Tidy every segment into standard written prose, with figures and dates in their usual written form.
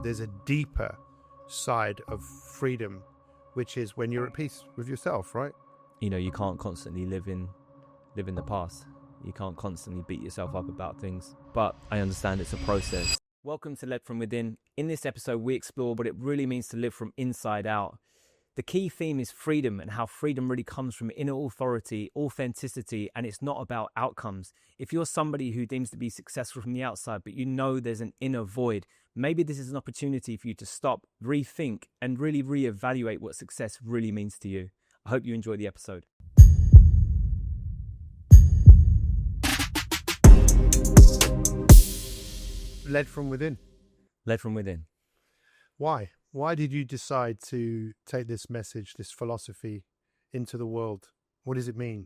there's a deeper side of freedom, which is when you're at peace with yourself, right? You know, you can't constantly live in the past. You can't constantly beat yourself up about things. But I understand it's a process. Welcome to Led From Within. In this episode, we explore what it really means to live from inside out. The key theme is freedom and how freedom really comes from inner authority, authenticity, and it's not about outcomes. If you're somebody who deems to be successful from the outside, but you know there's an inner void, maybe this is an opportunity for you to stop, rethink, and really reevaluate what success really means to you. I hope you enjoy the episode. Led from within. Led from within. Why? Why did you decide to take this message, this philosophy into the world? What does it mean?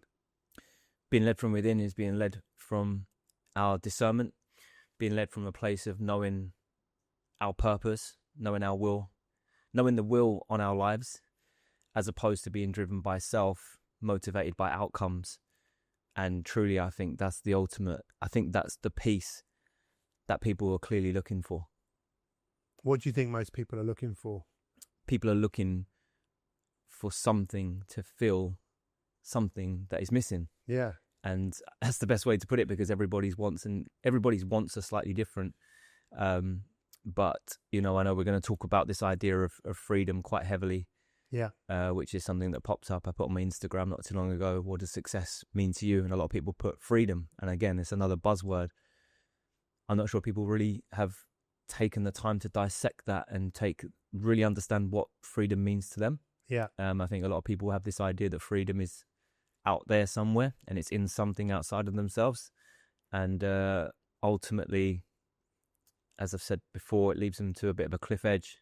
Being led from within is being led from our discernment, being led from a place of knowing our purpose, knowing our will, knowing the will on our lives, as opposed to being driven by self, motivated by outcomes. And truly, I think that's the ultimate. I think that's the peace that people are clearly looking for. What do you think most people are looking for? People are looking for something to fill something that is missing. Yeah. And that's the best way to put it, because everybody's wants are slightly different. But, you know, I know we're going to talk about this idea of freedom quite heavily. Yeah. Which is something that popped up. I put on my Instagram not too long ago. What does success mean to you? And a lot of people put freedom. And again, it's another buzzword. I'm not sure people really have taken the time to dissect that and really understand what freedom means to them. Yeah. I think a lot of people have this idea that freedom is out there somewhere and it's in something outside of themselves. And ultimately, as I've said before, it leaves them to a bit of a cliff edge.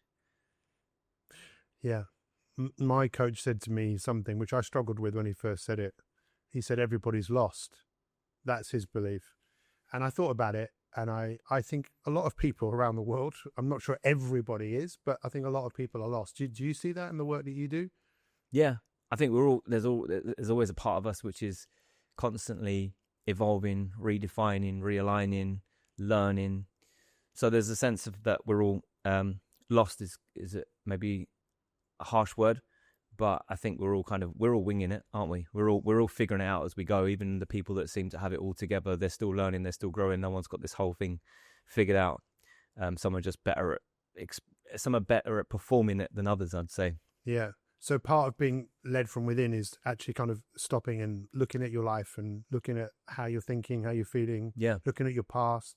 Yeah. My coach said to me something which I struggled with when he first said it. He said, everybody's lost. That's his belief. And I thought about it. And I think a lot of people around the world, I'm not sure everybody is, but I think a lot of people are lost. Do you see that in the work that you do? Yeah, I think there's always a part of us which is constantly evolving, redefining, realigning, learning. So there's a sense of that we're all lost is it maybe a harsh word, but I think we're all winging it, aren't we? We're all figuring it out as we go. Even the people that seem to have it all together, they're still learning, they're still growing. No one's got this whole thing figured out. Some are just better at performing it than others, I'd say. Yeah. So part of being led from within is actually kind of stopping and looking at your life and looking at how you're thinking, how you're feeling. Yeah. Looking at your past,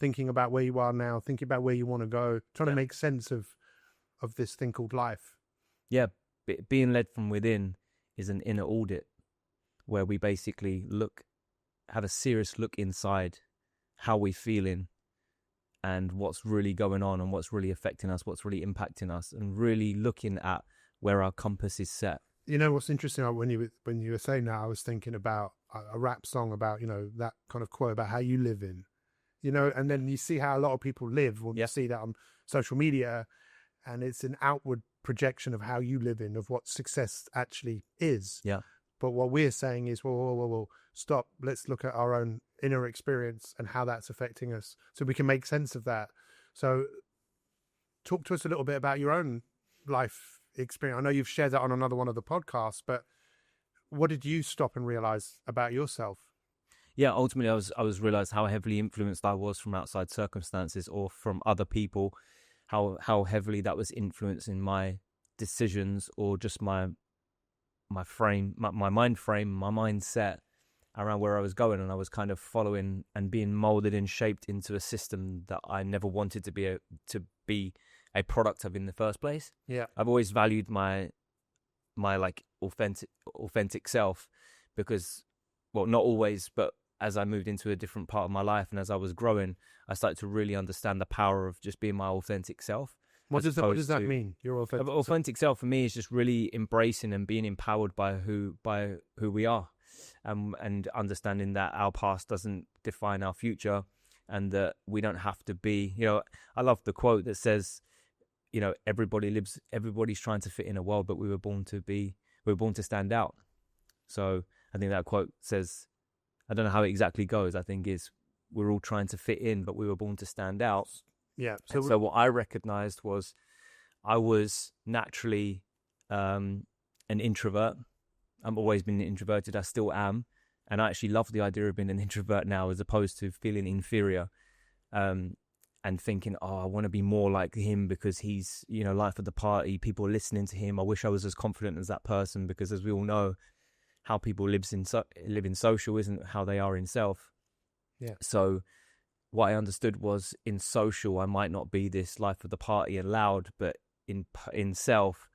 thinking about where you are now, thinking about where you want to go, trying to make sense of this thing called life. Yeah. Being led from within is an inner audit where we basically have a serious look inside how we're feeling and what's really going on and what's really affecting us, what's really impacting us, and really looking at where our compass is set. You know what's interesting, when you were saying that, I was thinking about a rap song about, that kind of quote about how you live in, and then you see how a lot of people live when you see that on social media, and it's an outward projection of how you live in, of what success actually is. Yeah. But what we're saying is, whoa, stop. Let's look at our own inner experience and how that's affecting us so we can make sense of that. So talk to us a little bit about your own life experience. I know you've shared that on another one of the podcasts, but what did you stop and realize about yourself? Yeah, ultimately I was realized how heavily influenced I was from outside circumstances or from other people, how heavily that was influencing my decisions or just my mind frame, my mindset around where I was going. And I was kind of following and being molded and shaped into a system that I never wanted to be a product of in the first place. Yeah. I've always valued my like authentic self because, well, not always, but as I moved into a different part of my life and as I was growing, I started to really understand the power of just being my authentic self. What does that mean? Your authentic self for me is just really embracing and being empowered by who we are, and understanding that our past doesn't define our future, and that we don't have to be. I love the quote that says, everybody's trying to fit in a world, but we were born to stand out. So I think that quote says, I don't know how it exactly goes. I think we're all trying to fit in, but we were born to stand out. Yeah. And so what I recognized was I was naturally an introvert. I've always been introverted. I still am. And I actually love the idea of being an introvert now, as opposed to feeling inferior and thinking, oh, I want to be more like him because he's, life of the party. People are listening to him. I wish I was as confident as that person, because as we all know, how people live in social isn't how they are in self. Yeah. So what I understood was, in social, I might not be this life of the party and loud, but in self,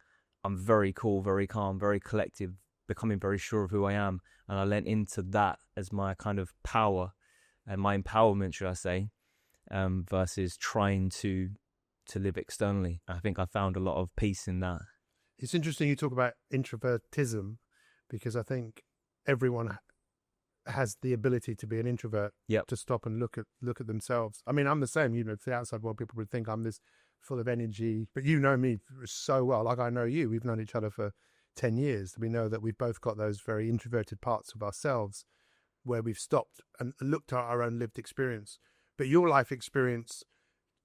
I'm very cool, very calm, very collective, becoming very sure of who I am. And I lent into that as my kind of power and my empowerment, should I say, versus trying to live externally. I think I found a lot of peace in that. It's interesting you talk about introvertism, because I think everyone has the ability to be an introvert, to stop and look at themselves. I mean, I'm the same. To the outside world, people would think I'm this full of energy, but you know me so well. Like I know you. We've known each other for 10 years. We know that we've both got those very introverted parts of ourselves where we've stopped and looked at our own lived experience. But your life experience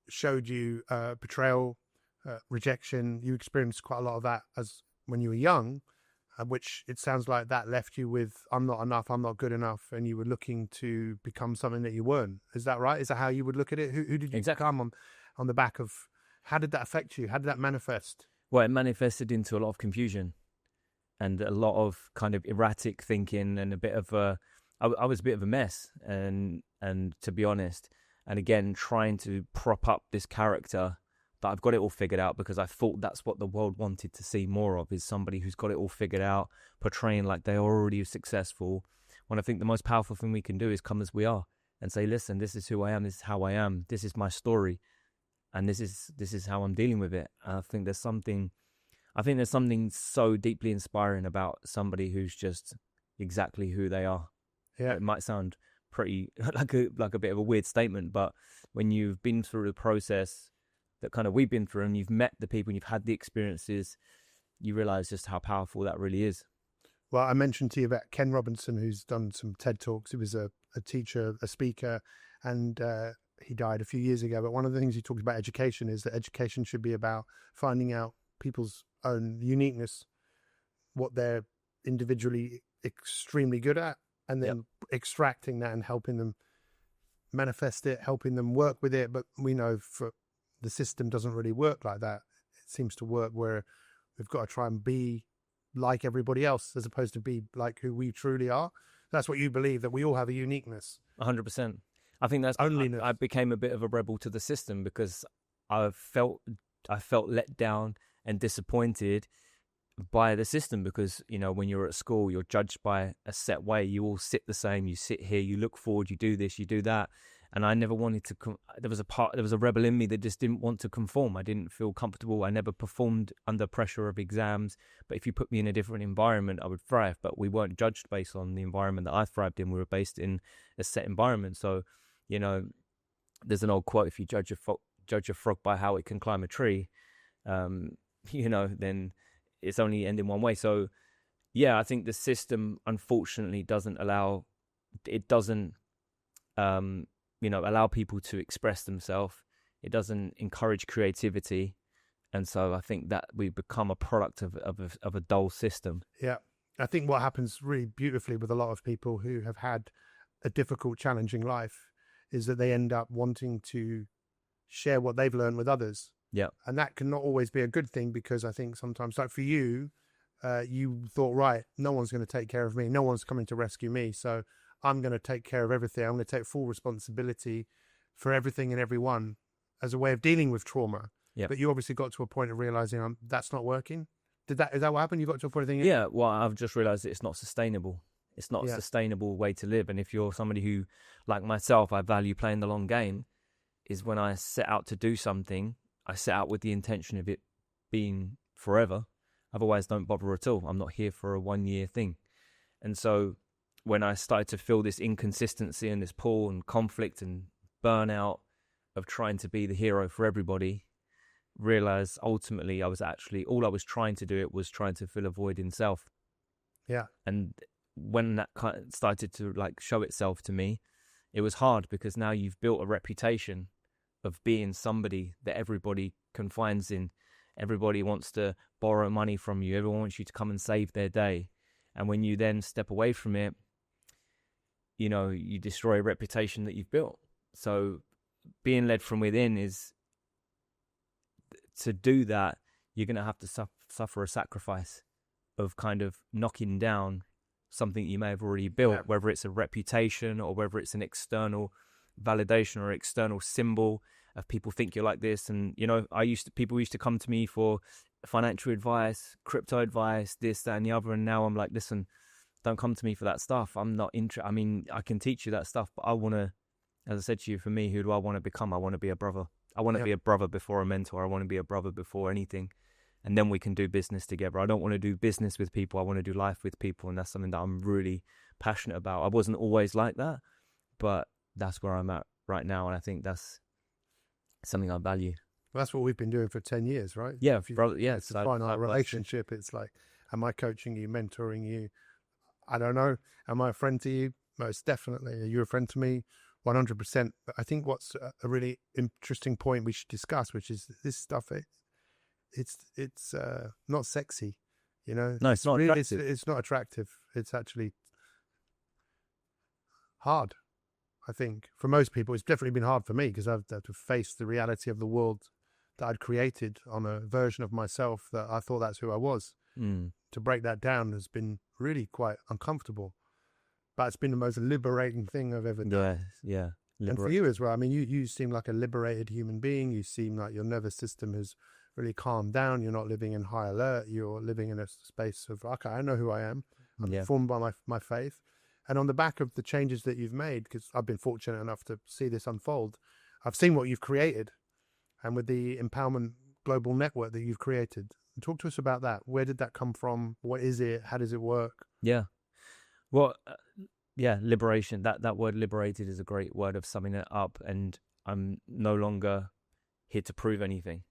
showed you betrayal, rejection. You experienced quite a lot of that as when you were young, which it sounds like that left you with, I'm not enough, I'm not good enough, and you were looking to become something that you weren't. Is that right? Is that how you would look at it? Who did you become on the back of? How did that affect you? How did that manifest? Well, it manifested into a lot of confusion and a lot of kind of erratic thinking, and a bit of I was a bit of a mess, and to be honest, and again, trying to prop up this character that I've got it all figured out, because I thought that's what the world wanted to see more of, is somebody who's got it all figured out, portraying like they're already successful. When I think the most powerful thing we can do is come as we are and say, listen, this is who I am, this is how I am, this is my story, and this is how I'm dealing with it. And I think there's something so deeply inspiring about somebody who's just exactly who they are. Yeah. It might sound pretty like a bit of a weird statement, but when you've been through the process that kind of we've been through, and you've met the people and you've had the experiences, you realize just how powerful that really is. Well, I mentioned to you about Ken Robinson, who's done some TED Talks. He was a teacher, a speaker, and he died a few years ago. But one of the things he talks about education is that education should be about finding out people's own uniqueness, what they're individually extremely good at, and then extracting that and helping them manifest it, helping them work with it. But we know the system doesn't really work like that. It seems to work where we've got to try and be like everybody else, as opposed to be like who we truly are. That's what you believe, that we all have a uniqueness. 100%. I think that's Onlyness. I became a bit of a rebel to the system, because I felt let down and disappointed by the system, because when you're at school, you're judged by a set way. You all sit the same. You sit here, you look forward, you do this, you do that. And I never wanted to there was a rebel in me that just didn't want to conform. I didn't feel comfortable. I never performed under pressure of exams. But if you put me in a different environment, I would thrive. But we weren't judged based on the environment that I thrived in. We were based in a set environment. So, there's an old quote: if you judge a frog by how it can climb a tree, then it's only ending one way. So, yeah, I think the system unfortunately doesn't allow allow people to express themselves. It doesn't encourage creativity, and so I think that we become a product of a dull system. Yeah, I think what happens really beautifully with a lot of people who have had a difficult, challenging life is that they end up wanting to share what they've learned with others. Yeah, and that can not always be a good thing, because I think sometimes, like for you, you thought, right, no one's going to take care of me, no one's coming to rescue me, so I'm going to take care of everything. I'm going to take full responsibility for everything and everyone as a way of dealing with trauma. Yeah. But you obviously got to a point of realizing that's not working. Is that what happened? You got to a point of thinking, yeah. Well, I've just realized that it's not sustainable. It's not a sustainable way to live. And if you're somebody who, like myself, I value playing the long game, is when I set out to do something, I set out with the intention of it being forever. Otherwise, don't bother at all. I'm not here for a 1-year thing. And so when I started to feel this inconsistency and this pull and conflict and burnout of trying to be the hero for everybody, realized ultimately all I was trying to do, it was trying to fill a void in self. Yeah. And when that started to show itself to me, it was hard, because now you've built a reputation being somebody that everybody confines in. Everybody wants to borrow money from you. Everyone wants you to come and save their day. And when you then step away from it, you know, you destroy a reputation that you've built. So being led from within is, to do that, you're going to have to suffer a sacrifice of kind of knocking down something you may have already built, whether it's a reputation or whether it's an external validation or external symbol of people think you're like this. And, you know, people used to come to me for financial advice, crypto advice, this, that, and the other. And now I'm like, listen, don't come to me for that stuff. I'm not interested. I mean, I can teach you that stuff, but I want to, as I said to you, for me, who do I want to become? I want to be a brother. I want to be a brother before a mentor. I want to be a brother before anything. And then we can do business together. I don't want to do business with people. I want to do life with people. And that's something that I'm really passionate about. I wasn't always like that, but that's where I'm at right now. And I think that's something I value. Well, that's what we've been doing for 10 years, right? Yeah, brother. Yeah, it's a finite relationship. It's like, am I coaching you, mentoring you? I don't know. Am I a friend to you? Most definitely. Are you a friend to me? 100%. But I think what's a really interesting point we should discuss, which is this stuff, it's not sexy, you know? No, it's not really, attractive. It's not attractive. It's actually hard, I think. For most people, it's definitely been hard for me because I've had to face the reality of the world that I'd created on a version of myself that I thought that's who I was. To break that down has been really quite uncomfortable, but it's been the most liberating thing I've ever done. Yeah. And for you as well. I mean, you seem like a liberated human being. You seem like your nervous system has really calmed down. You're not living in high alert. You're living in a space of, okay, I know who I am. I'm informed by my faith. And on the back of the changes that you've made, because I've been fortunate enough to see this unfold, I've seen what you've created. And with the empowerment global network that you've created, talk to us about that. Where did that come from? What is it? How does it work? Yeah. Well, liberation. That word liberated is a great word of summing it up. And I'm no longer here to prove anything.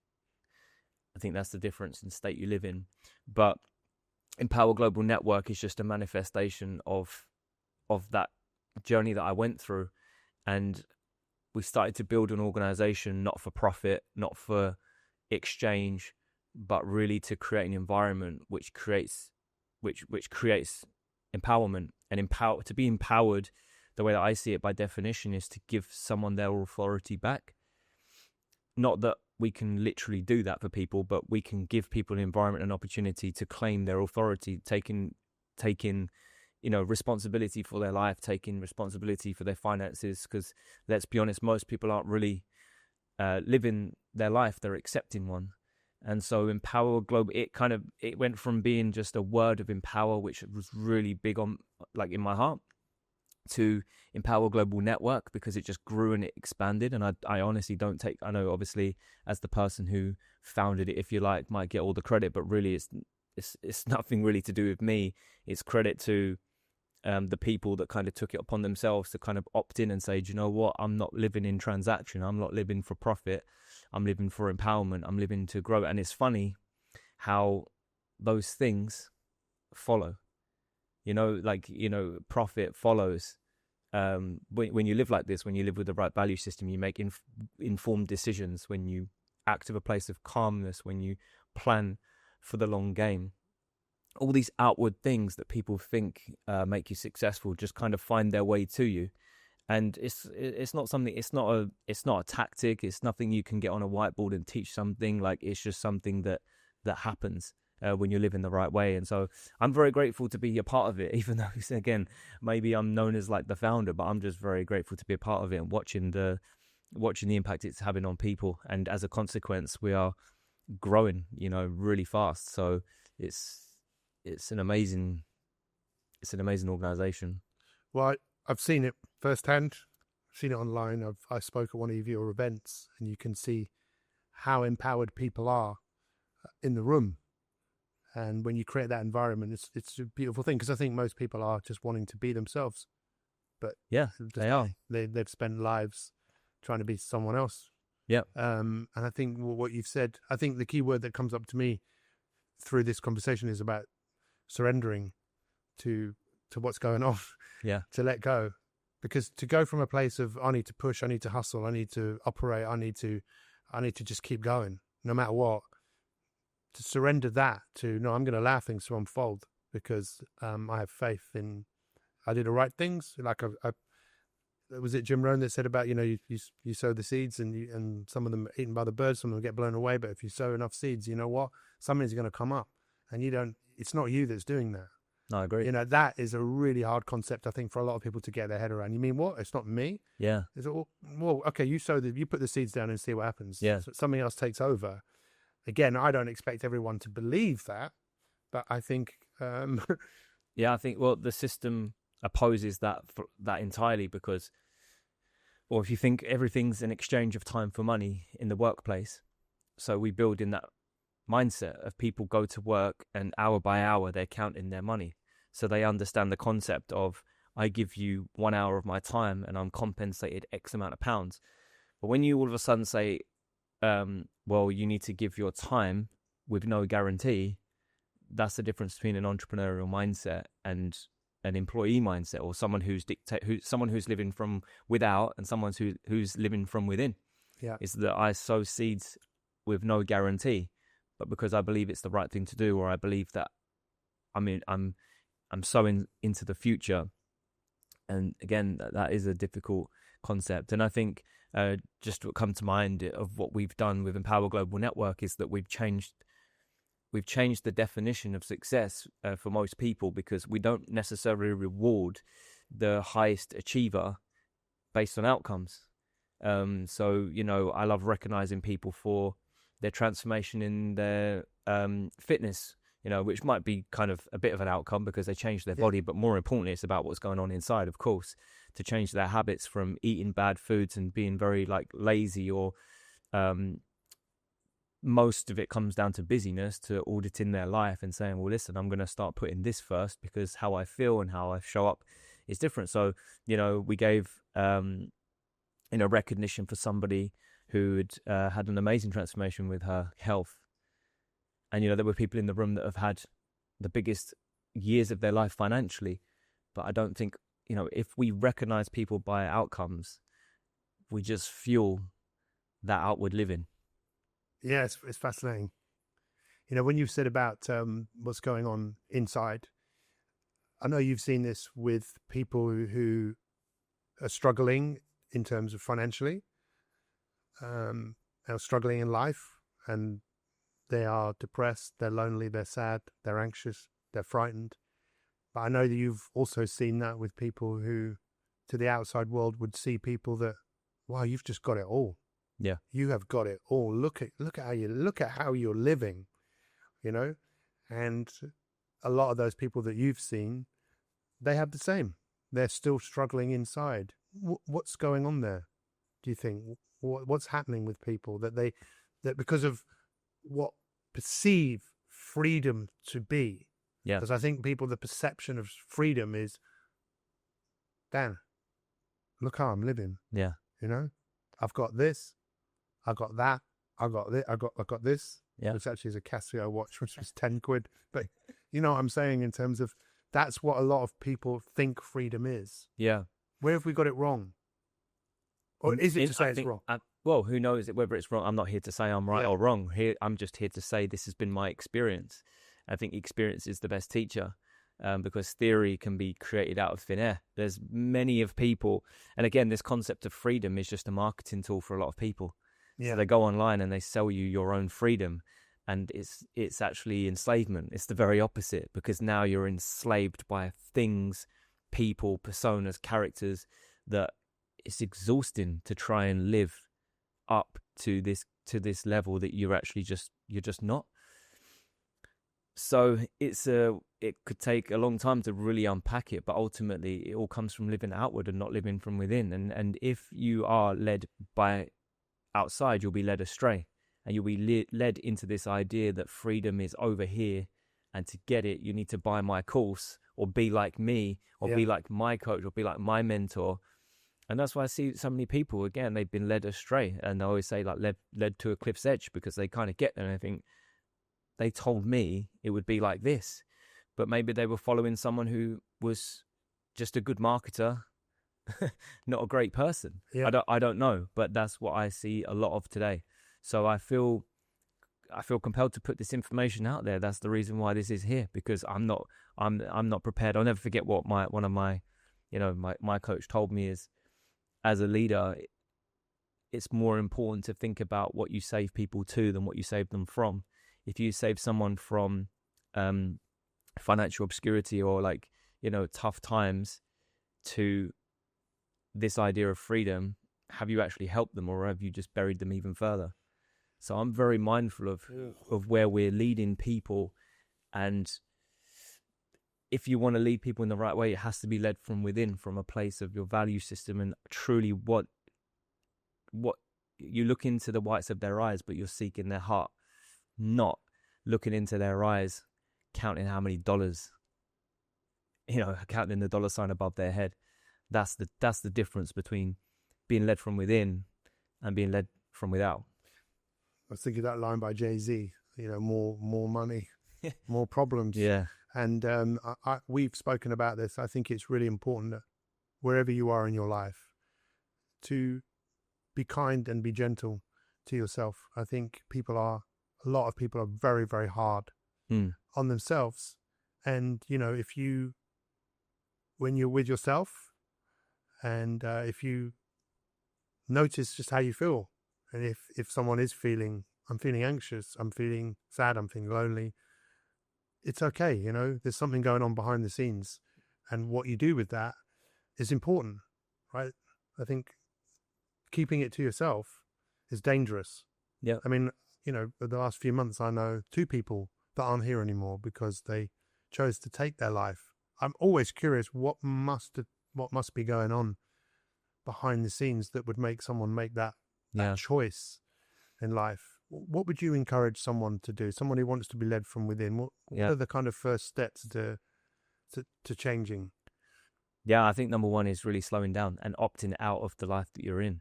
I think that's the difference in the state you live in. But Empower Global Network is just a manifestation of that journey that I went through. And we started to build an organization, not for profit, not for exchange, but really to create an environment which creates empowerment. And to be empowered, the way that I see it by definition, is to give someone their authority back. Not that we can literally do that for people, but we can give people an environment, an opportunity to claim their authority, taking responsibility for their life, taking responsibility for their finances. Because let's be honest, most people aren't really living their life; they're accepting one. And so Empower Global, it went from being just a word of empower, which was really big on, like, in my heart, to Empower Global Network, because it just grew and it expanded. And I honestly I know obviously as the person who founded it, if you like, might get all the credit, but really it's nothing really to do with me. It's credit to the people that kind of took it upon themselves to kind of opt in and say, do you know what? I'm not living in transaction. I'm not living for profit. I'm living for empowerment. I'm living to grow. And it's funny how those things follow, profit follows. When you live like this, when you live with the right value system, you make informed decisions, when you act of a place of calmness, when you plan for the long game. All these outward things that people think make you successful just kind of find their way to you. And it's not something, it's not a tactic. It's nothing you can get on a whiteboard and teach something. Like, it's just something that happens when you live in the right way. And so I'm very grateful to be a part of it, even though, again, maybe I'm known as like the founder, but I'm just very grateful to be a part of it and watching the impact it's having on people. And as a consequence, we are growing, really fast. So it's an amazing organization. Well, I've seen it firsthand. I've seen it online. I spoke at one of your events, and you can see how empowered people are in the room. And when you create that environment, it's a beautiful thing, because I think most people are just wanting to be themselves. But yeah, they are. They've spent lives trying to be someone else. Yeah. And I think what you've said, I think the key word that comes up to me through this conversation is about surrendering to what's going on. Yeah. To let go. Because to go from a place of I need to push, I need to hustle, I need to operate, I need to just keep going no matter what, to surrender that to no, I'm going to allow things to unfold because I have faith in I do the right things. Like was it Jim Rohn that said about, you know, you sow the seeds and some of them are eaten by the birds, some of them get blown away. But if you sow enough seeds, you know what? Something's going to come up, and it's not you that's doing that. No, I agree. You know, that is a really hard concept, I think, for a lot of people to get their head around. You mean what? It's not me? Yeah. Is it, well, okay, you put the seeds down and see what happens. Yeah. So something else takes over. Again, I don't expect everyone to believe that, but I think... yeah, I think, well, the system opposes that entirely because, well, if you think everything's an exchange of time for money in the workplace, so we build in that mindset of people go to work and hour by hour they're counting their money. So they understand the concept of I give you 1 hour of my time and I'm compensated X amount of pounds. But when you all of a sudden say, well, you need to give your time with no guarantee, that's the difference between an entrepreneurial mindset and an employee mindset, or someone who's living from without and someone who's living from within. Yeah, is that I sow seeds with no guarantee, but because I believe it's the right thing to do, or I believe that, I mean, I'm sowing into the future. And again, that is a difficult concept. And I think just what come to mind of what we've done with Empower Global Network is that we've changed the definition of success for most people, because we don't necessarily reward the highest achiever based on outcomes. So, you know, I love recognizing people for their transformation in their fitness, you know, which might be kind of a bit of an outcome because they changed their body, but more importantly, it's about what's going on inside, of course, to change their habits from eating bad foods and being very like lazy, or most of it comes down to busyness, to auditing their life and saying, well, listen, I'm going to start putting this first because how I feel and how I show up is different. So, you know, we gave, recognition for somebody who had an amazing transformation with her health. And, you know, there were people in the room that have had the biggest years of their life financially. But I don't think, you know, if we recognize people by outcomes, we just fuel that outward living. Yeah, it's fascinating. You know, when you've said about what's going on inside, I know you've seen this with people who are struggling in terms of financially, are struggling in life, and they are depressed, they're lonely, they're sad, they're anxious, they're frightened. But I know that you've also seen that with people who, to the outside world, would see people that, wow, you've just got it all. Yeah, you have got it all. Look at how you're living, you know. And a lot of those people that you've seen, they have the same. They're still struggling inside. What's going on there? Do you think? What's happening with people that because of what perceive freedom to be? Yeah. Because I think the perception of freedom is, Dan, look how I'm living. Yeah. You know, I've got this. I got that. I got this. I got this. Yeah. Which actually is a Casio watch, which was 10 quid. But you know what I'm saying in terms of that's what a lot of people think freedom is. Yeah. Where have we got it wrong? Or is it to say it's wrong? Well, who knows whether it's wrong? I'm not here to say I'm right or wrong. I'm just here to say this has been my experience. I think experience is the best teacher. Because theory can be created out of thin air. There's many of people, and again, this concept of freedom is just a marketing tool for a lot of people. Yeah. So they go online and they sell you your own freedom, and it's actually enslavement. It's the very opposite, because now you're enslaved by things, people, personas, characters that it's exhausting to try and live up to this level that you're just not. So it could take a long time to really unpack it, but ultimately it all comes from living outward and not living from within. And if you are led by outside, you'll be led astray, and you'll be led into this idea that freedom is over here, and to get it, you need to buy my course, or be like me, or be like my coach, or be like my mentor. And that's why I see so many people, again, they've been led astray, and I always say like led to a cliff's edge, because they kind of get there and I think, they told me it would be like this, but maybe they were following someone who was just a good marketer not a great person. Yeah. I don't know, but that's what I see a lot of today. So I feel compelled to put this information out there. That's the reason why this is here, because I'm not prepared. I'll never forget what one of my, my coach told me is, as a leader, it's more important to think about what you save people to than what you save them from. If you save someone from financial obscurity or tough times to this idea of freedom, have you actually helped them, or have you just buried them even further? So I'm very mindful of where we're leading people, and if you want to lead people in the right way, it has to be led from within, from a place of your value system and truly what you look into the whites of their eyes, but you're seeking their heart, not looking into their eyes, counting how many dollars, counting the dollar sign above their head. That's the difference between being led from within and being led from without. I was thinking that line by Jay-Z, more money, more problems. Yeah. And we've spoken about this. I think it's really important that wherever you are in your life, to be kind and be gentle to yourself. I think a lot of people are very, very hard on themselves. And, when you're with yourself, and if you notice just how you feel, and if someone is I'm feeling anxious, I'm feeling sad, I'm feeling lonely, it's okay. There's something going on behind the scenes, and what you do with that is important, right? I think keeping it to yourself is dangerous. Yeah. I mean, the last few months, I know 2 people that aren't here anymore because they chose to take their life. I'm always curious what must be going on behind the scenes that would make someone make that choice in life. What would you encourage someone to do? Someone who wants to be led from within. What are the kind of first steps to changing? Yeah, I think number one is really slowing down and opting out of the life that you're in,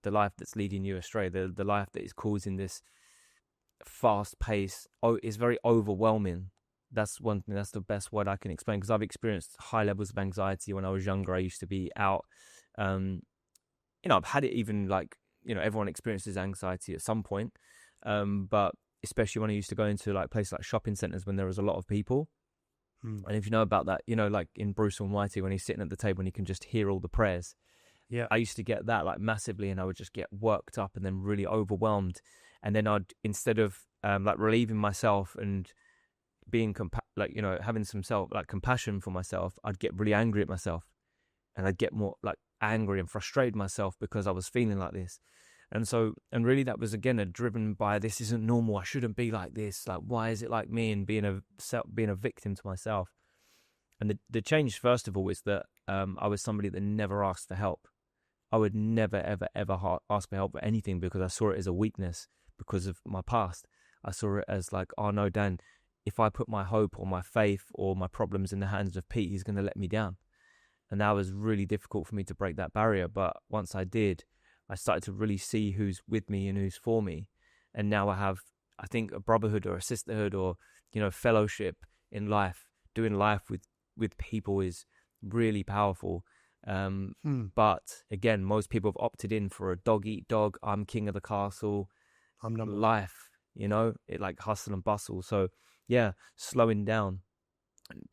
the life that's leading you astray, the life that is causing this fast pace. It's very overwhelming. That's one thing. That's the best word I can explain, because I've experienced high levels of anxiety when I was younger. I used to be out. I've had it even everyone experiences anxiety at some point. But especially when I used to go into places like shopping centers when there was a lot of people. And if you know about that, like in Bruce Almighty, when he's sitting at the table and he can just hear all the prayers. Yeah. I used to get that massively, and I would just get worked up and then really overwhelmed. And then I'd, instead of relieving myself and being having some compassion for myself, I'd get really angry at myself, and I'd get more angry and frustrated myself because I was feeling like this. And really that was again driven by, this isn't normal, I shouldn't be like this, why is it like me, and being a victim to myself. And the change, first of all, is that I was somebody that never asked for help. I would never ever ask for help for anything, because I saw it as a weakness because of my past. I saw it as oh no, Dan, if I put my hope or my faith or my problems in the hands of Pete, he's going to let me down. And that was really difficult for me to break that barrier. But once I did, I started to really see who's with me and who's for me. And now I have, I think, a brotherhood or a sisterhood or, fellowship in life. Doing life with people is really powerful. But again, most people have opted in for a dog eat dog, I'm king of the castle, I'm number life, it hustle and bustle. So yeah, slowing down,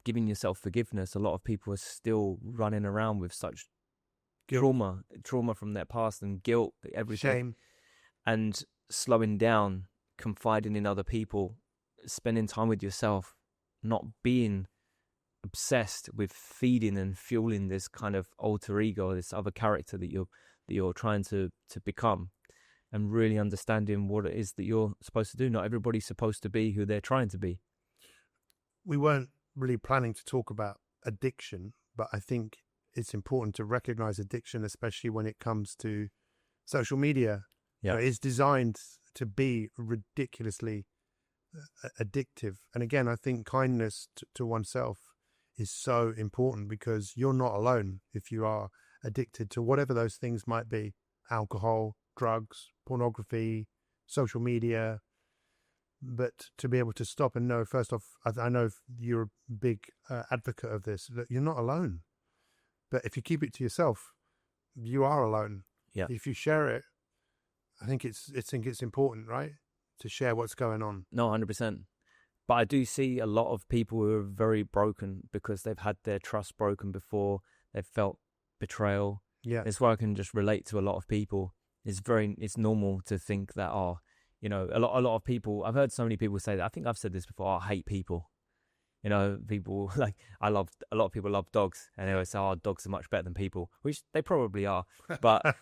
giving yourself forgiveness. A lot of people are still running around with such trauma from their past and guilt, everything. Shame. And slowing down, confiding in other people, spending time with yourself, not being obsessed with feeding and fueling this kind of alter ego, this other character that you're trying to become, and really understanding what it is that you're supposed to do. Not everybody's supposed to be who they're trying to be. We weren't really planning to talk about addiction, but I think it's important to recognize addiction, especially when it comes to social media. Yeah. It's designed to be ridiculously addictive. And again, I think kindness to oneself is so important, because you're not alone if you are addicted to whatever those things might be: alcohol, drugs, pornography, social media. But to be able to stop and know, first off, I know you're a big advocate of this, that you're not alone. But if you keep it to yourself, you are alone. Yeah. If you share it, I think it's important, right? To share what's going on. No, 100%. But I do see a lot of people who are very broken because they've had their trust broken before. They've felt betrayal. Yeah. It's where I can just relate to a lot of people. It's normal to think that, oh, you know, a lot of people, I've heard so many people say that. I think I've said this before, I hate people. You know, people like, a lot of people love dogs, and they always say, oh, dogs are much better than people, which they probably are. But,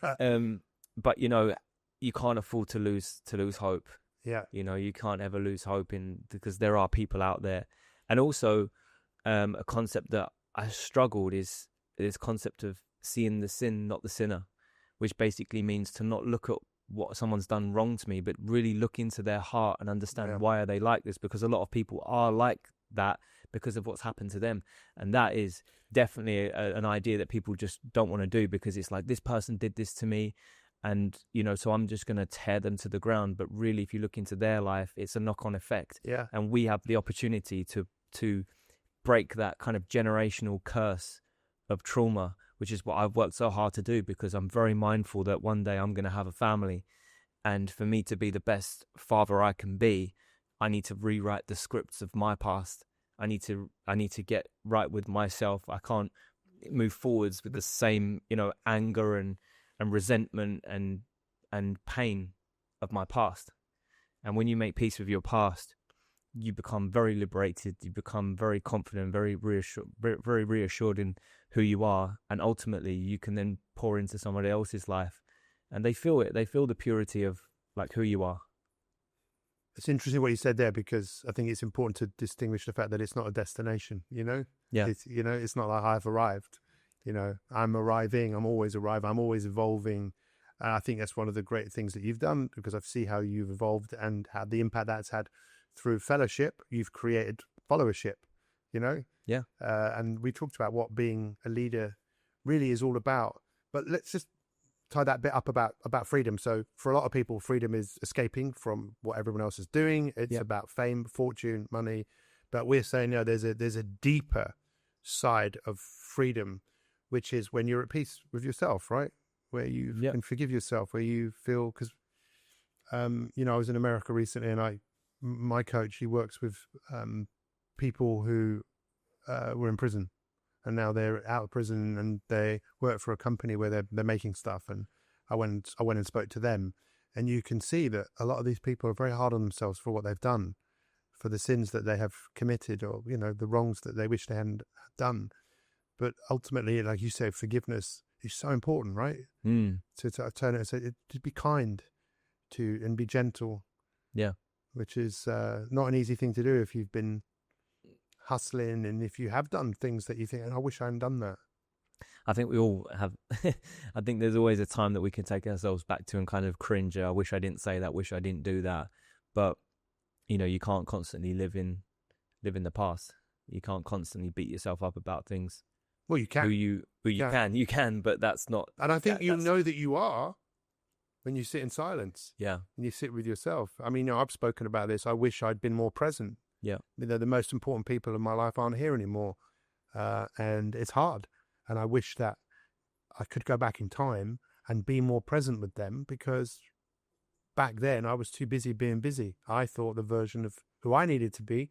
but you know, you can't afford to lose hope. Yeah. You know, you can't ever lose hope because there are people out there. And also, a concept that I struggled is this concept of seeing the sin, not the sinner, which basically means to not look at what someone's done wrong to me, but really look into their heart and understand why are they like this, because a lot of people are like that because of what's happened to them. And that is definitely an idea that people just don't want to do, because it's like, this person did this to me, and you know, so I'm just going to tear them to the ground. But really, if you look into their life, it's a knock-on effect. Yeah. And we have the opportunity to break that kind of generational curse of trauma, which is what I've worked so hard to do, because I'm very mindful that one day I'm going to have a family, and for me to be the best father I can be, I need to rewrite the scripts of my past. I need to get right with myself. I can't move forwards with the same, you know, anger and resentment and pain of my past. And when you make peace with your past, you become very liberated. You become very confident, very reassured in who you are, and ultimately you can then pour into somebody else's life, and they feel it. They feel the purity of like who you are. It's interesting what you said there, because I think it's important to distinguish the fact that it's not a destination, you know? Yeah. It's not like I've arrived, you know, I'm arriving, I'm always arriving, I'm always evolving. And I think that's one of the great things that you've done, because I've seen how you've evolved and how the impact that's had through fellowship. You've created followership, you know? Yeah. And we talked about what being a leader really is all about, but let's just tie that bit up about freedom. So for a lot of people, freedom is escaping from what everyone else is doing. It's about fame, fortune, money. But we're saying, no, there's a deeper side of freedom, which is when you're at peace with yourself, right? Where you can forgive yourself, where you feel, because, you know, I was in America recently, and my coach, he works with people who were in prison, and now they're out of prison and they work for a company where they're making stuff. And I went and spoke to them, and you can see that a lot of these people are very hard on themselves for what they've done, for the sins that they have committed, or, you know, the wrongs that they wish they hadn't done. But ultimately, like you say, forgiveness is so important, right? To turn it and say, to be kind and be gentle. Yeah. Which is not an easy thing to do if you've been hustling, and if you have done things that you think, I wish I hadn't done that. I think we all have. I think there's always a time that we can take ourselves back to and kind of cringe. I wish I didn't say that. Wish I didn't do that. But you know, you can't constantly live in the past. You can't constantly beat yourself up about things. Well, you can. You can, but that's not. And I think you know that you are when you sit in silence. Yeah. And you sit with yourself. I mean, you know, I've spoken about this. I wish I'd been more present. Yeah. You know, the most important people in my life aren't here anymore. And it's hard. And I wish that I could go back in time and be more present with them, because back then I was too busy being busy. I thought the version of who I needed to be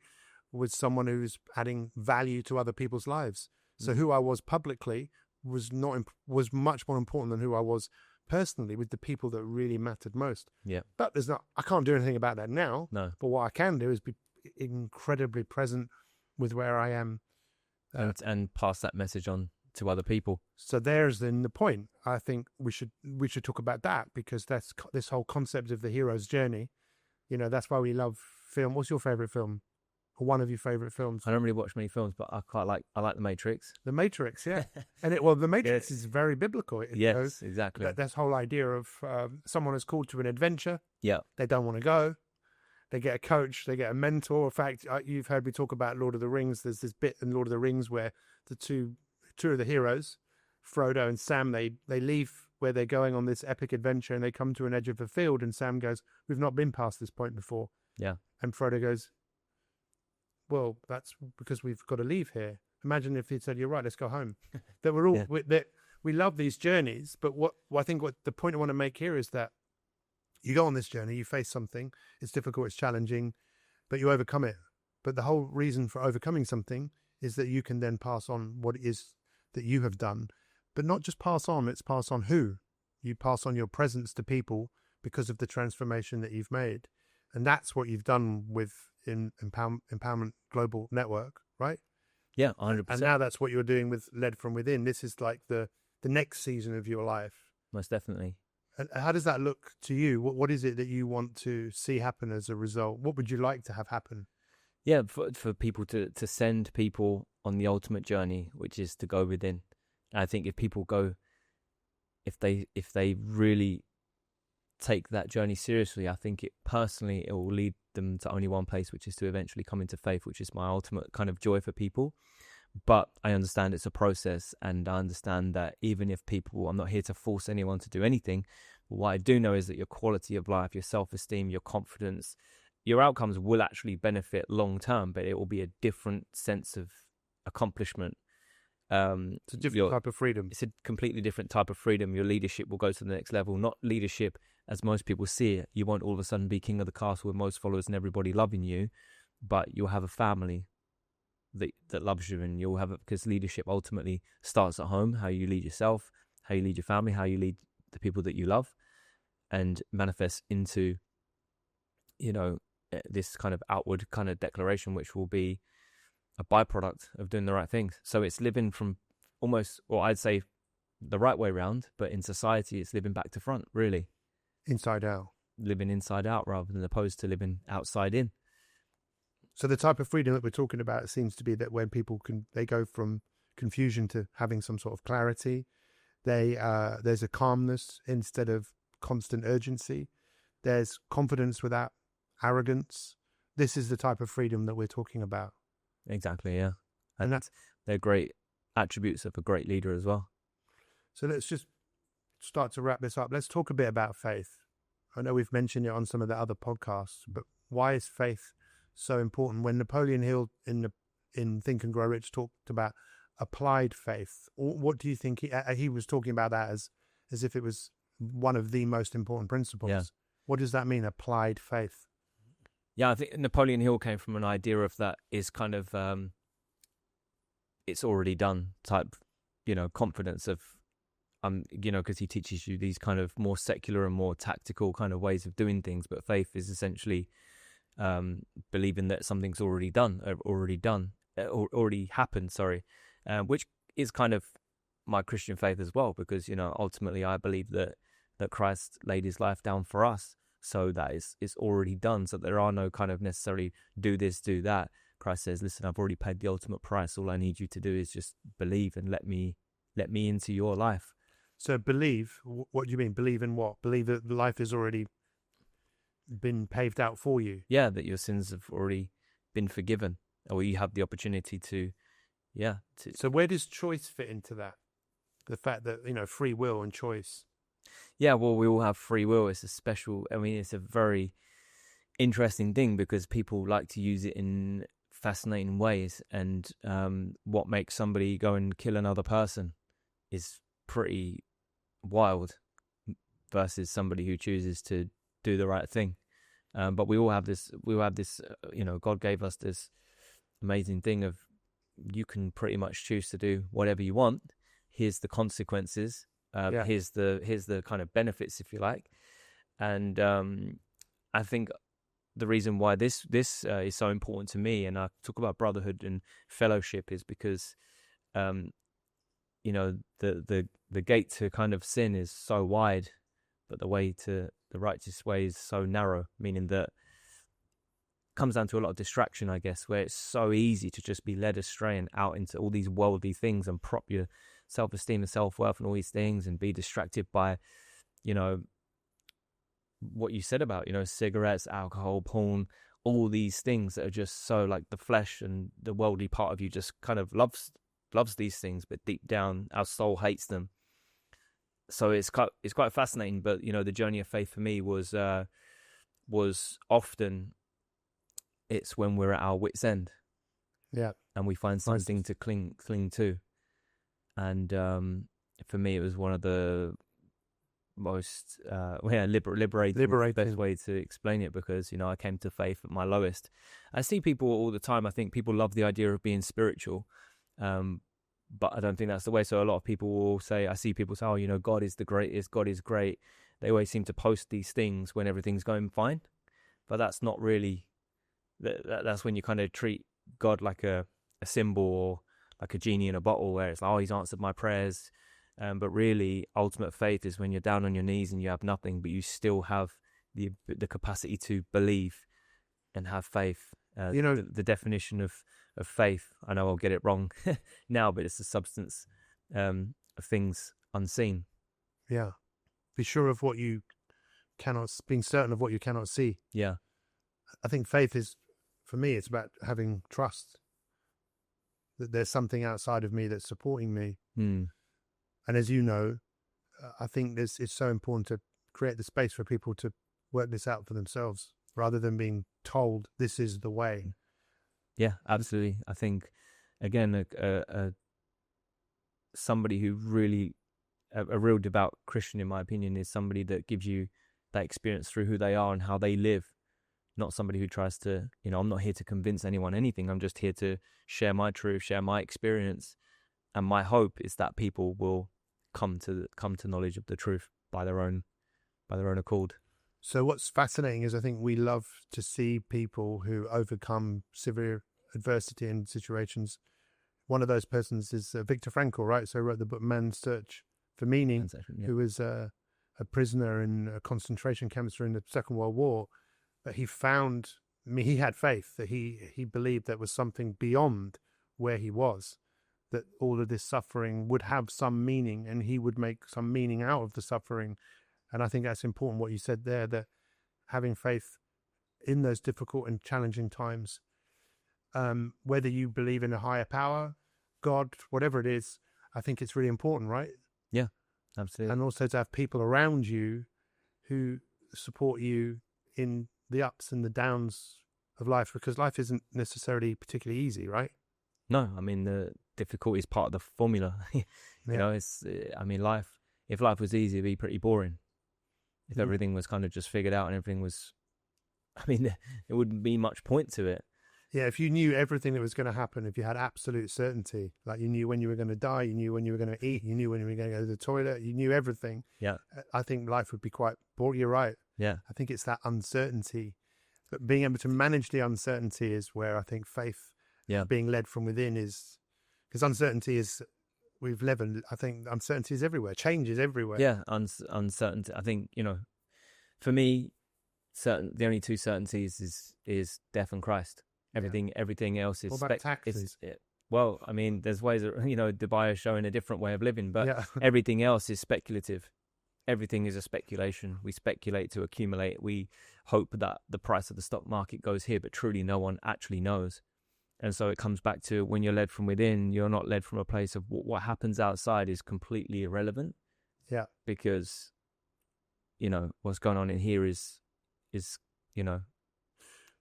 was someone who's adding value to other people's lives. So who I was publicly was much more important than who I was personally with the people that really mattered most. Yeah. But I can't do anything about that now. No. But what I can do is be incredibly present with where I am. And pass that message on to other people. So there's then the point. I think we should talk about that, because that's this whole concept of the hero's journey. You know, that's why we love film. What's your favorite film? Or one of your favorite films? I don't really watch many films, but I like The Matrix. The Matrix, yeah. And The Matrix is very biblical. Yes, exactly. That whole idea of someone is called to an adventure. Yeah. They don't want to go. They get a coach. They get a mentor. In fact, you've heard me talk about Lord of the Rings. There's this bit in Lord of the Rings where the two of the heroes, Frodo and Sam, they leave where they're going on this epic adventure, and they come to an edge of a field, and Sam goes, "We've not been past this point before." Yeah. And Frodo goes, "Well, that's because we've got to leave here." Imagine if he'd said, "You're right, let's go home." That we're all Yeah. that we love these journeys, but what I think what the point I want to make here is that you go on this journey, you face something, it's difficult, it's challenging, but you overcome it. But the whole reason for overcoming something is that you can then pass on what it is that you have done, but not just pass on, it's pass on who. You pass on your presence to people because of the transformation that you've made. And that's what you've done with Empowerment Global Network, right? Yeah, 100%. And now that's what you're doing with Led From Within. This is like the next season of your life. Most definitely. And how does that look to you? What is it that you want to see happen as a result? What would you like to have happen? Yeah, for people to send people on the ultimate journey, which is to go within. And I think if people go, if they really take that journey seriously, I think it will lead them to only one place, which is to eventually come into faith, which is my ultimate kind of joy for people. But I understand it's a process, and I understand that even if I'm not here to force anyone to do anything. What I do know is that your quality of life, your self-esteem, your confidence, your outcomes will actually benefit long term, but it will be a different sense of accomplishment. It's a different type of freedom. It's a completely different type of freedom. Your leadership will go to the next level. Not leadership as most people see it. You won't all of a sudden be king of the castle with most followers and everybody loving you, but you'll have a family that loves you, and you'll have it because leadership ultimately starts at home. How you lead yourself, how you lead your family, how you lead the people that you love, and manifests into, this kind of outward kind of declaration, which will be a byproduct of doing the right things. So it's living from almost, or I'd say the right way round, but in society, it's living back to front, really. Inside out. Living inside out rather than opposed to living outside in. So the type of freedom that we're talking about seems to be that when people they go from confusion to having some sort of clarity. There's a calmness instead of constant urgency. There's confidence without arrogance. This is the type of freedom that we're talking about. Exactly, yeah. And they're great attributes of a great leader as well. So let's just start to wrap this up. Let's talk a bit about faith. I know we've mentioned it on some of the other podcasts, but why is faith so important? When Napoleon Hill in Think and Grow Rich talked about applied faith, what do you think he was talking about that as if it was one of the most important principles? Yeah. What does that mean, applied faith? Yeah, I think Napoleon Hill came from an idea of that is kind of it's already done type, confidence of because he teaches you these kind of more secular and more tactical kind of ways of doing things, but faith is essentially believing that something's already happened, which is kind of my Christian faith as well, because ultimately I believe that Christ laid his life down for us, so that it's already done. So there are no kind of necessarily do this, do that. Christ says, listen, I've already paid the ultimate price. All I need you to do is just believe and let me into your life. So believe, what do you mean? Believe in what? Believe that life has already been paved out for you? Yeah, that your sins have already been forgiven, or you have the opportunity to. So where does choice fit into that? The fact that, free will and choice. Yeah, well, we all have free will. It's it's a very interesting thing because people like to use it in fascinating ways. And what makes somebody go and kill another person is pretty wild versus somebody who chooses to do the right thing. But we all have this, God gave us this amazing thing of you can pretty much choose to do whatever you want. Here's the consequences. Here's the kind of benefits, if you like. And I think the reason why this is so important to me, and I talk about brotherhood and fellowship, is because the gate to kind of sin is so wide, but the way to the righteous way is so narrow, meaning that it comes down to a lot of distraction, I guess, where it's so easy to just be led astray and out into all these worldly things and prop your self-esteem and self-worth and all these things and be distracted by, what you said about, cigarettes, alcohol, porn, all these things that are just so like the flesh and the worldly part of you just kind of loves these things, but deep down our soul hates them. So it's quite fascinating. But the journey of faith for me was often it's when we're at our wit's end. Yeah. and we find Nice. something to cling to. And for me, it was one of the most liberating. The best way to explain it, because I came to faith at my lowest. I see people all the time. I think people love the idea of being spiritual, but I don't think that's the way. So a lot of people will say, I see people say, oh, God is the greatest, God is great. They always seem to post these things when everything's going fine, but that's not really. That's when you kind of treat God like a symbol, or like a genie in a bottle, where it's like, oh, he's answered my prayers. But really, ultimate faith is when you're down on your knees and you have nothing, but you still have the capacity to believe and have faith. The definition of faith, I know I'll get it wrong now, but it's the substance of things unseen. Yeah. Be sure of what you cannot, being certain of what you cannot see. Yeah. I think faith is, for me, it's about having trust that there's something outside of me that's supporting me. And as you know, I think it's so important to create the space for people to work this out for themselves, rather than being told this is the way. Yeah, absolutely. I think, again, somebody who really, a real devout Christian, in my opinion, is somebody that gives you that experience through who they are and how they live. Not somebody who tries to, I'm not here to convince anyone anything. I'm just here to share my truth, share my experience. And my hope is that people will come to knowledge of the truth by their own accord. So what's fascinating is I think we love to see people who overcome severe adversity in situations. One of those persons is Viktor Frankl, right? So he wrote the book Man's Search for Meaning, who was a prisoner in a concentration camps during the Second World War. But he had faith that he believed there was something beyond where he was, that all of this suffering would have some meaning and he would make some meaning out of the suffering. And I think that's important what you said there, that having faith in those difficult and challenging times, whether you believe in a higher power, God, whatever it is, I think it's really important, right? Yeah, absolutely. And also to have people around you who support you in the ups and the downs of life, because life isn't necessarily particularly easy, right? No, I mean, the difficulty is part of the formula. Life, if life was easy, it'd be pretty boring. If everything was kind of just figured out and everything was, there wouldn't be much point to it. Yeah, if you knew everything that was going to happen, if you had absolute certainty, like you knew when you were going to die, you knew when you were going to eat, you knew when you were going to go to the toilet, you knew everything. Yeah. I think life would be quite boring. You're right. Yeah. I think it's that uncertainty. But being able to manage the uncertainty is where I think faith, being led from within, is, because uncertainty is, I think uncertainty is everywhere. Change is everywhere. Yeah, uncertainty. I think, for me, the only two certainties is death and Christ. Everything else is. What about taxes? There's ways that, Dubai is showing a different way of living, but everything else is speculative. Everything is a speculation. We speculate to accumulate. We hope that the price of the stock market goes here, but truly no one actually knows. And so it comes back to, when you're led from within, you're not led from a place of what happens outside is completely irrelevant. Yeah. Because, what's going on in here is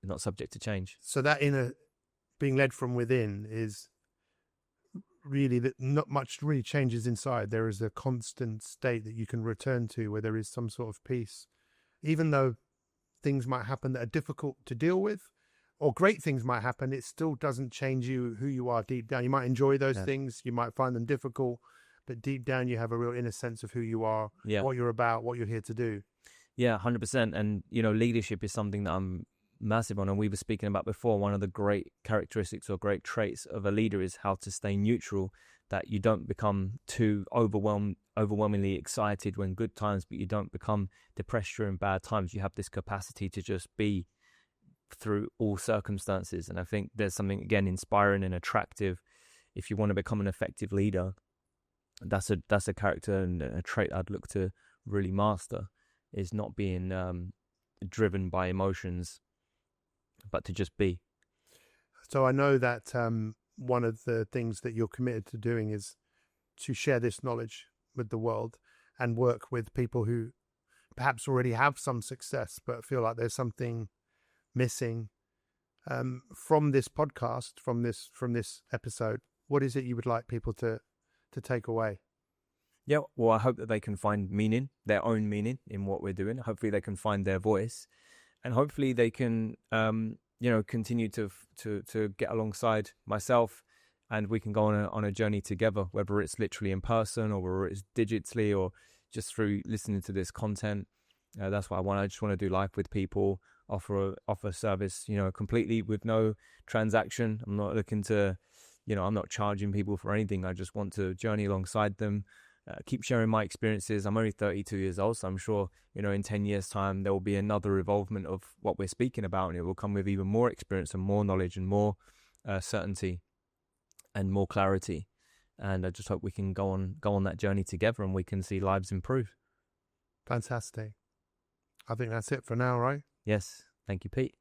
not subject to change. So that being led from within is really that not much really changes inside. There is a constant state that you can return to where there is some sort of peace, even though things might happen that are difficult to deal with, or great things might happen. It still doesn't change who you are deep down. You might enjoy those things, you might find them difficult, but deep down you have a real inner sense of who you are, what you're about, what you're here to do. Yeah, 100%. And leadership is something that I'm massive on, and we were speaking about before. One of the great characteristics or great traits of a leader is how to stay neutral, that you don't become too overwhelmingly excited when good times, but you don't become depressed during bad times. You have this capacity to just be through all circumstances. And I think there's something, again, inspiring and attractive. If you want to become an effective leader, that's a character and a trait I'd look to really master, is not being driven by emotions, but to just be. So I know that one of the things that you're committed to doing is to share this knowledge with the world and work with people who perhaps already have some success but feel like there's something missing, from this podcast, from this episode, what is it you would like people to take away? Yeah, well, I hope that they can find meaning, their own meaning in what we're doing. Hopefully they can find their voice, and hopefully they can, continue to get alongside myself, and we can go on a journey together, whether it's literally in person or whether it's digitally or just through listening to this content. That's what I want. I just want to do life with people, offer service, completely with no transaction. I'm not looking to, I'm not charging people for anything. I just want to journey alongside them. Keep sharing my experiences. I'm only 32 years old, so I'm sure, in 10 years' time, there will be another evolvement of what we're speaking about, and it will come with even more experience and more knowledge and more certainty and more clarity. And I just hope we can go on that journey together, and we can see lives improve. Fantastic. I think that's it for now, right? Yes. Thank you, Pete.